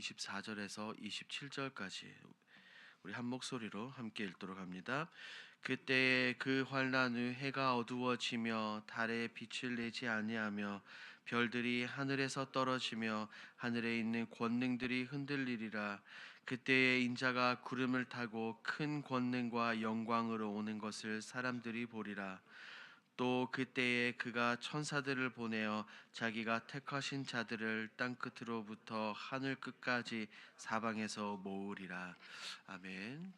24절에서 27절까지 우리 한 목소리로 함께 읽도록 합니다. 그때에 그 환난 후 해가 어두워지며 달에 빛을 내지 아니하며 별들이 하늘에서 떨어지며 하늘에 있는 권능들이 흔들리리라. 그때에 인자가 구름을 타고 큰 권능과 영광으로 오는 것을 사람들이 보리라. 또 그때에 그가 천사들을 보내어 자기가 택하신 자들을 땅 끝으로부터 하늘 끝까지 사방에서 모으리라. 아멘.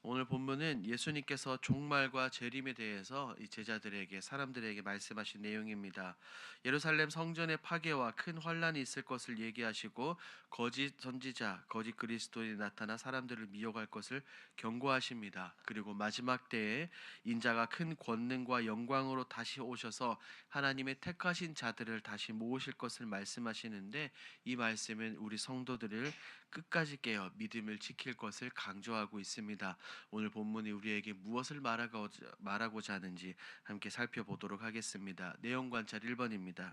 오늘 본문은 예수님께서 종말과 재림에 대해서 이 제자들에게 사람들에게 말씀하신 내용입니다. 예루살렘 성전의 파괴와 큰 환란이 있을 것을 얘기하시고 거짓 선지자, 거짓 그리스도인이 나타나 사람들을 미혹할 것을 경고하십니다. 그리고 마지막 때에 인자가 큰 권능과 영광으로 다시 오셔서 하나님의 택하신 자들을 다시 모으실 것을 말씀하시는데, 이 말씀은 우리 성도들을 끝까지 깨어 믿음을 지킬 것을 강조하고 있습니다. 오늘 본문이 우리에게 무엇을 말하고자 하는지 함께 살펴보도록 하겠습니다. 내용 관찰 1번입니다.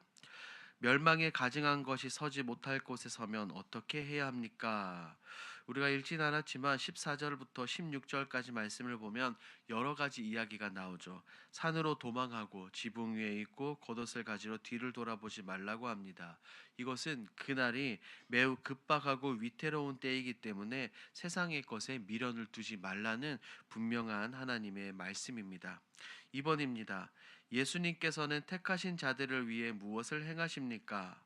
멸망에 가증한 것이 서지 못할 곳에 서면 어떻게 해야 합니까? 우리가 읽진 않았지만 14절부터 16절까지 말씀을 보면 여러 가지 이야기가 나오죠. 산으로 도망하고 지붕 위에 있고 겉옷을 가지러 뒤를 돌아보지 말라고 합니다. 이것은 그날이 매우 급박하고 위태로운 때이기 때문에 세상의 것에 미련을 두지 말라는 분명한 하나님의 말씀입니다. 2번입니다. 예수님께서는 택하신 자들을 위해 무엇을 행하십니까?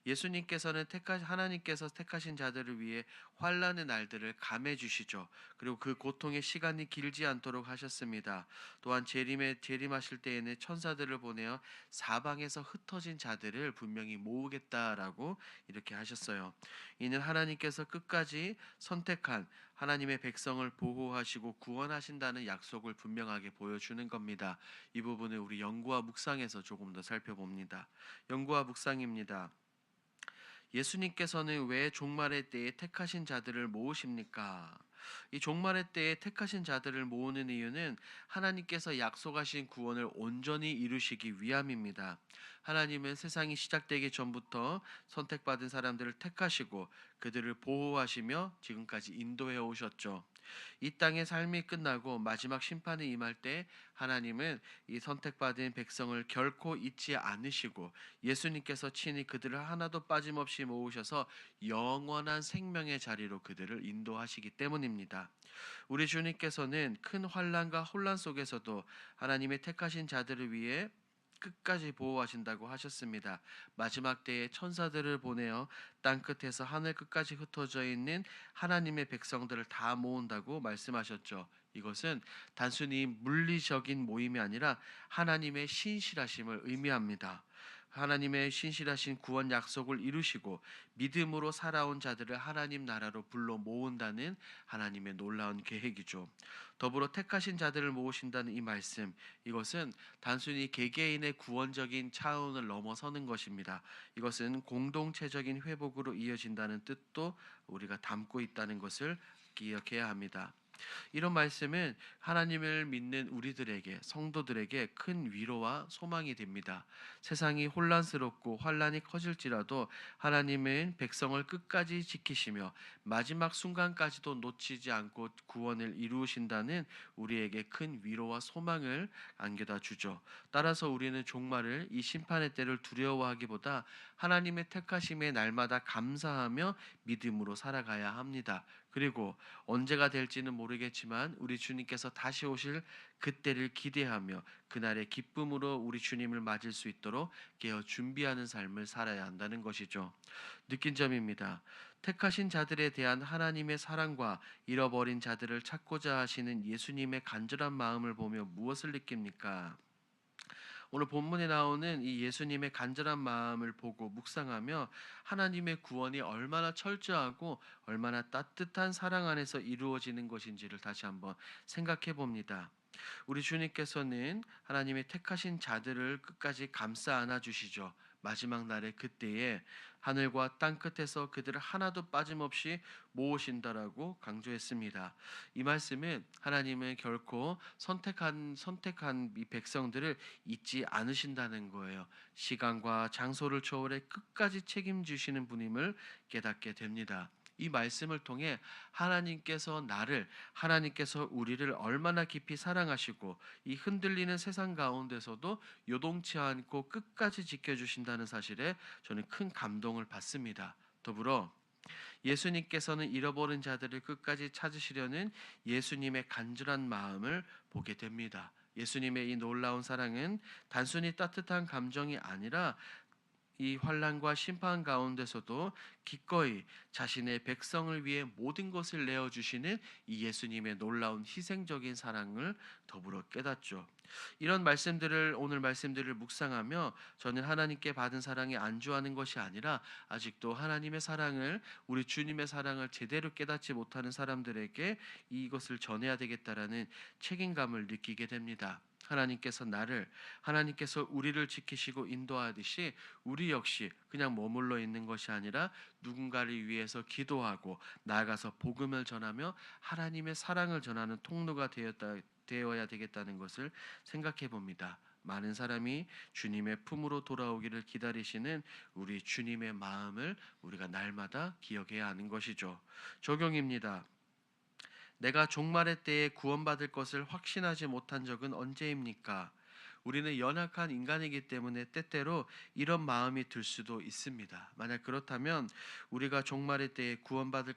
예수님께서는 하나님께서 택하신 자들을 위해 환난의 날들을 감해 주시죠. 그리고 그 고통의 시간이 길지 않도록 하셨습니다. 또한 재림하실 때에는 천사들을 보내어 사방에서 흩어진 자들을 분명히 모으겠다라고 이렇게 하셨어요. 이는 하나님께서 끝까지 선택한 하나님의 백성을 보호하시고 구원하신다는 약속을 분명하게 보여주는 겁니다. 이 부분을 우리 연구와 묵상에서 조금 더 살펴봅니다. 연구와 묵상입니다. 예수님께서는 왜 종말의 때에 택하신 자들을 모으십니까? 이 종말의 때에 택하신 자들을 모으는 이유는 하나님께서 약속하신 구원을 온전히 이루시기 위함입니다. 하나님은 세상이 시작되기 전부터 선택받은 사람들을 택하시고 그들을 보호하시며 지금까지 인도해 오셨죠. 이 땅의 삶이 끝나고 마지막 심판이 임할 때 하나님은 이 선택받은 백성을 결코 잊지 않으시고 예수님께서 친히 그들을 하나도 빠짐없이 모으셔서 영원한 생명의 자리로 그들을 인도하시기 때문입니다. 우리 주님께서는 큰 환난과 혼란 속에서도 하나님의 택하신 자들을 위해 끝까지 보호하신다고 하셨습니다. 마지막 때에 천사들을 보내어 땅 끝에서 하늘 끝까지 흩어져 있는 하나님의 백성들을 다 모은다고 말씀하셨죠. 이것은 단순히 물리적인 모임이 아니라 하나님의 신실하심을 의미합니다. 하나님의 신실하신 구원 약속을 이루시고 믿음으로 살아온 자들을 하나님 나라로 불러 모은다는 하나님의 놀라운 계획이죠. 더불어 택하신 자들을 모으신다는 이 말씀, 이것은 단순히 개개인의 구원적인 차원을 넘어서는 것입니다. 이것은 공동체적인 회복으로 이어진다는 뜻도 우리가 담고 있다는 것을 기억해야 합니다. 이런 말씀은 하나님을 믿는 우리들에게, 성도들에게 큰 위로와 소망이 됩니다. 세상이 혼란스럽고 환란이 커질지라도 하나님은 백성을 끝까지 지키시며 마지막 순간까지도 놓치지 않고 구원을 이루신다는 우리에게 큰 위로와 소망을 안겨다 주죠. 따라서 우리는 종말을, 이 심판의 때를 두려워하기보다 하나님의 택하심에 날마다 감사하며 믿음으로 살아가야 합니다. 그리고 언제가 될지는 모르겠지만 우리 주님께서 다시 오실 그때를 기대하며 그날의 기쁨으로 우리 주님을 맞을 수 있도록 깨어 준비하는 삶을 살아야 한다는 것이죠. 느낀 점입니다. 택하신 자들에 대한 하나님의 사랑과 잃어버린 자들을 찾고자 하시는 예수님의 간절한 마음을 보며 무엇을 느낍니까? 오늘 본문에 나오는 이 예수님의 간절한 마음을 보고 묵상하며 하나님의 구원이 얼마나 철저하고 얼마나 따뜻한 사랑 안에서 이루어지는 것인지를 다시 한번 생각해 봅니다. 우리 주님께서는 하나님의 택하신 자들을 끝까지 감싸 안아 주시죠. 마지막 날의 그때에 하늘과 땅 끝에서 그들을 하나도 빠짐없이 모으신다라고 강조했습니다. 이 말씀은 하나님은 결코 선택한 이 백성들을 잊지 않으신다는 거예요. 시간과 장소를 초월해 끝까지 책임지시는 분임을 깨닫게 됩니다. 이 말씀을 통해 하나님께서 우리를 얼마나 깊이 사랑하시고 이 흔들리는 세상 가운데서도 요동치 않고 끝까지 지켜주신다는 사실에 저는 큰 감동을 받습니다. 더불어 예수님께서는 잃어버린 자들을 끝까지 찾으시려는 예수님의 간절한 마음을 보게 됩니다. 예수님의 이 놀라운 사랑은 단순히 따뜻한 감정이 아니라 이 환난과 심판 가운데서도 기꺼이 자신의 백성을 위해 모든 것을 내어 주시는 이 예수님의 놀라운 희생적인 사랑을 더불어 깨닫죠. 이런 오늘 말씀들을 묵상하며 저는 하나님께 받은 사랑에 안주하는 것이 아니라 아직도 우리 주님의 사랑을 제대로 깨닫지 못하는 사람들에게 이것을 전해야 되겠다라는 책임감을 느끼게 됩니다. 하나님께서 우리를 지키시고 인도하듯이 우리 역시 그냥 머물러 있는 것이 아니라 누군가를 위해서 기도하고 나아가서 복음을 전하며 하나님의 사랑을 전하는 통로가 되어야 되겠다는 것을 생각해 봅니다. 많은 사람이 주님의 품으로 돌아오기를 기다리시는 우리 주님의 마음을 우리가 날마다 기억해야 하는 것이죠. 적용입니다. 내가 종말의 때에 구원받을 것을 확신하지 못한 적은 언제입니까? 우리는 연약한 인간이기 때문에 때때로 이런 마음이 들 수도 있습니다. 만약 그렇다면 우리가 종말의 때에 구원받을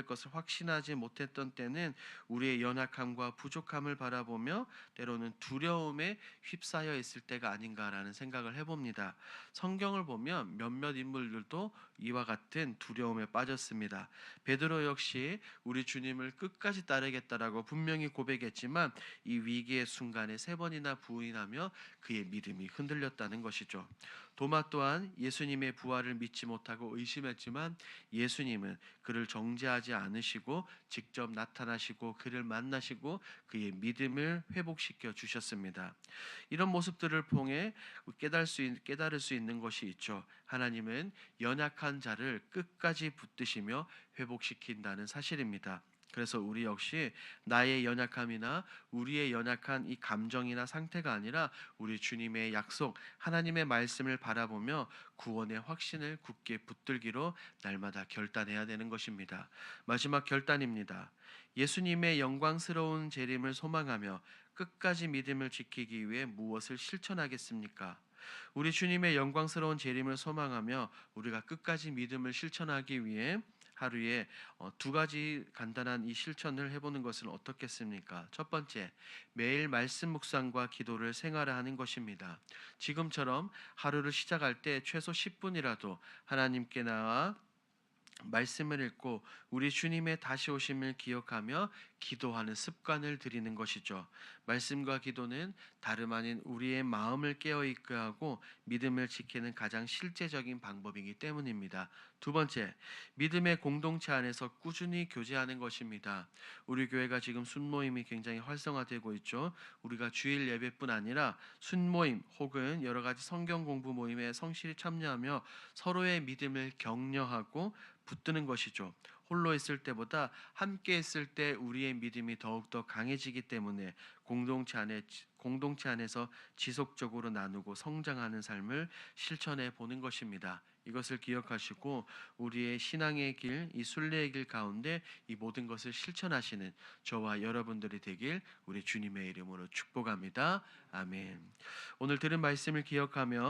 것을 확신하지 못했던 때는 우리의 연약함과 부족함을 바라보며 때로는 두려움에 휩싸여 있을 때가 아닌가라는 생각을 해봅니다. 성경을 보면 몇몇 인물들도 이와 같은 두려움에 빠졌습니다. 베드로 역시 우리 주님을 끝까지 따르겠다라고 분명히 고백했지만 이 위기의 순간에 3번이나 부인하며 그의 믿음이 흔들렸다는 것이죠. 도마 또한 예수님의 부활을 믿지 못하고 의심했지만 예수님은 그를 정죄하지 않으시고 직접 나타나시고 그를 만나시고 그의 믿음을 회복시켜 주셨습니다. 이런 모습들을 통해 깨달을 수 있는 것이 있죠. 하나님은 연약한 자를 끝까지 붙드시며 회복시킨다는 사실입니다. 그래서 우리 역시 나의 연약함이나 우리의 연약한 이 감정이나 상태가 아니라 우리 주님의 약속, 하나님의 말씀을 바라보며 구원의 확신을 굳게 붙들기로 날마다 결단해야 되는 것입니다. 마지막 결단입니다. 예수님의 영광스러운 재림을 소망하며 끝까지 믿음을 지키기 위해 무엇을 실천하겠습니까? 우리 주님의 영광스러운 재림을 소망하며 우리가 끝까지 믿음을 실천하기 위해 하루에 2가지 간단한 이 실천을 해보는 것은 어떻겠습니까? 첫 번째, 매일 말씀 묵상과 기도를 생활화하는 것입니다. 지금처럼 하루를 시작할 때 최소 10분이라도 하나님께 나와 말씀을 읽고 우리 주님의 다시 오심을 기억하며 기도하는 습관을 들이는 것이죠. 말씀과 기도는 다름 아닌 우리의 마음을 깨어 있게 하고 믿음을 지키는 가장 실제적인 방법이기 때문입니다. 두 번째, 믿음의 공동체 안에서 꾸준히 교제하는 것입니다. 우리 교회가 지금 순모임이 굉장히 활성화되고 있죠. 우리가 주일 예배뿐 아니라 순모임 혹은 여러 가지 성경 공부 모임에 성실히 참여하며 서로의 믿음을 격려하고 붙드는 것이죠. 홀로 있을 때보다 함께 있을 때 우리의 믿음이 더욱더 강해지기 때문에 공동체 안에서 지속적으로 나누고 성장하는 삶을 실천해 보는 것입니다. 이것을 기억하시고 우리의 신앙의 길, 이 순례의 길 가운데 이 모든 것을 실천하시는 저와 여러분들이 되길 우리 주님의 이름으로 축복합니다. 아멘. 오늘 들은 말씀을 기억하며